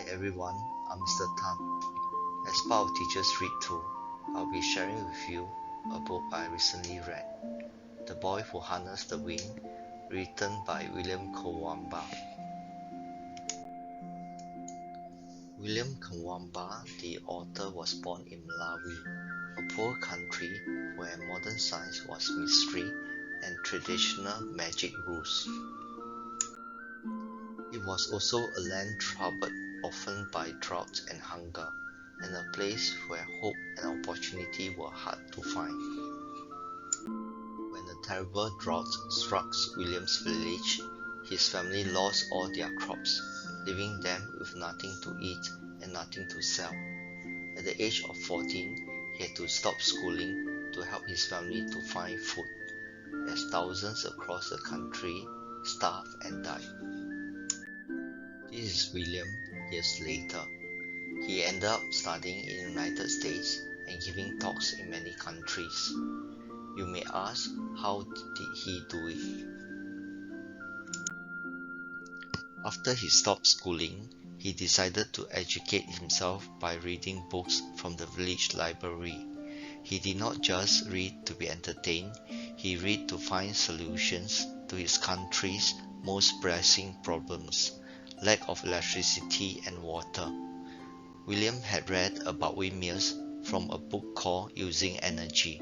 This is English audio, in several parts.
Hi everyone, I'm Mr. Tan. As part of Teachers Read Through, I'll be sharing with you a book I recently read, The Boy Who Harnessed the Wind, written by William Kawamba. William Kawamba, the author, was born in Malawi, a poor country where modern science was mystery and traditional magic rules. It was also a land troubled often by drought and hunger, and a place where hope and opportunity were hard to find. When a terrible drought struck William's village, his family lost all their crops, leaving them with nothing to eat and nothing to sell. At the age of 14, he had to stop schooling to help his family to find food, as thousands across the country starved and died. This is William years later. He ended up studying in the United States and giving talks in many countries. You may ask, how did he do it? After he stopped schooling, he decided to educate himself by reading books from the village library. He did not just read to be entertained, he read to find solutions to his country's most pressing problems: lack of electricity and water. William had read about windmills from a book called Using Energy.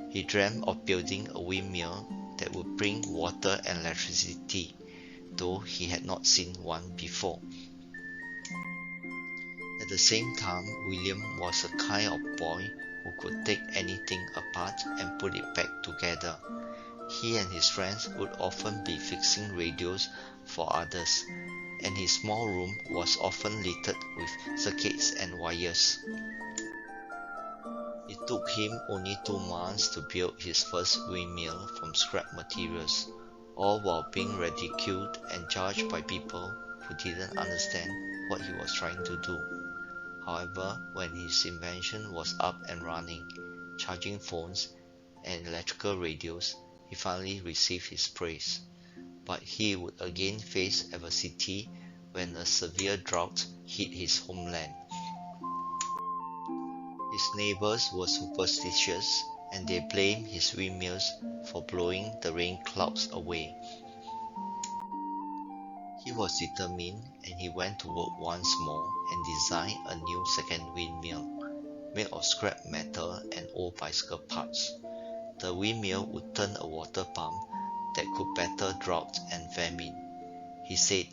He dreamt of building a windmill that would bring water and electricity, though he had not seen one before. At the same time, William was a kind of boy who could take anything apart and put it back together. He and his friends would often be fixing radios for others, and his small room was often littered with circuits and wires. It took him only 2 months to build his first windmill from scrap materials, all while being ridiculed and judged by people who didn't understand what he was trying to do. However, when his invention was up and running, charging phones and electrical radios, he finally received his praise. But he would again face adversity when a severe drought hit his homeland. His neighbors were superstitious, and they blamed his windmills for blowing the rain clouds away. He was determined, and he went to work once more and designed a new second windmill, made of scrap metal and old bicycle parts. The windmill would turn a water pump that could battle drought and famine. He said,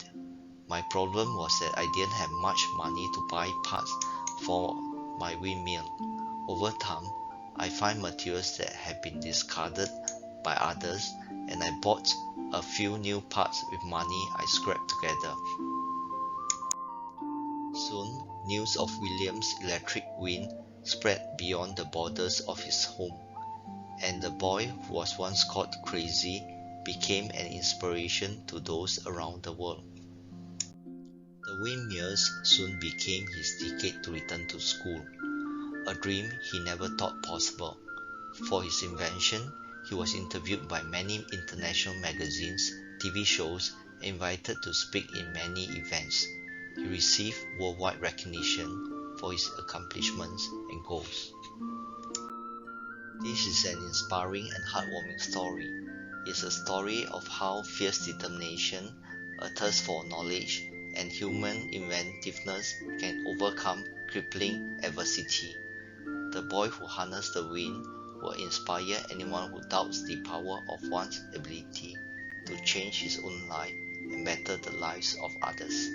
"My problem was that I didn't have much money to buy parts for my windmill. Over time, I find materials that have been discarded by others, and I bought a few new parts with money I scraped together." Soon, news of William's electric wind spread beyond the borders of his home, and the boy who was once called crazy became an inspiration to those around the world. The windmills soon became his ticket to return to school, a dream he never thought possible. For his invention, he was interviewed by many international magazines, TV shows, and invited to speak in many events. He received worldwide recognition for his accomplishments and goals. This is an inspiring and heartwarming story. It's a story of how fierce determination, a thirst for knowledge, and human inventiveness can overcome crippling adversity. The Boy Who Harnessed the Wind will inspire anyone who doubts the power of one's ability to change his own life and better the lives of others.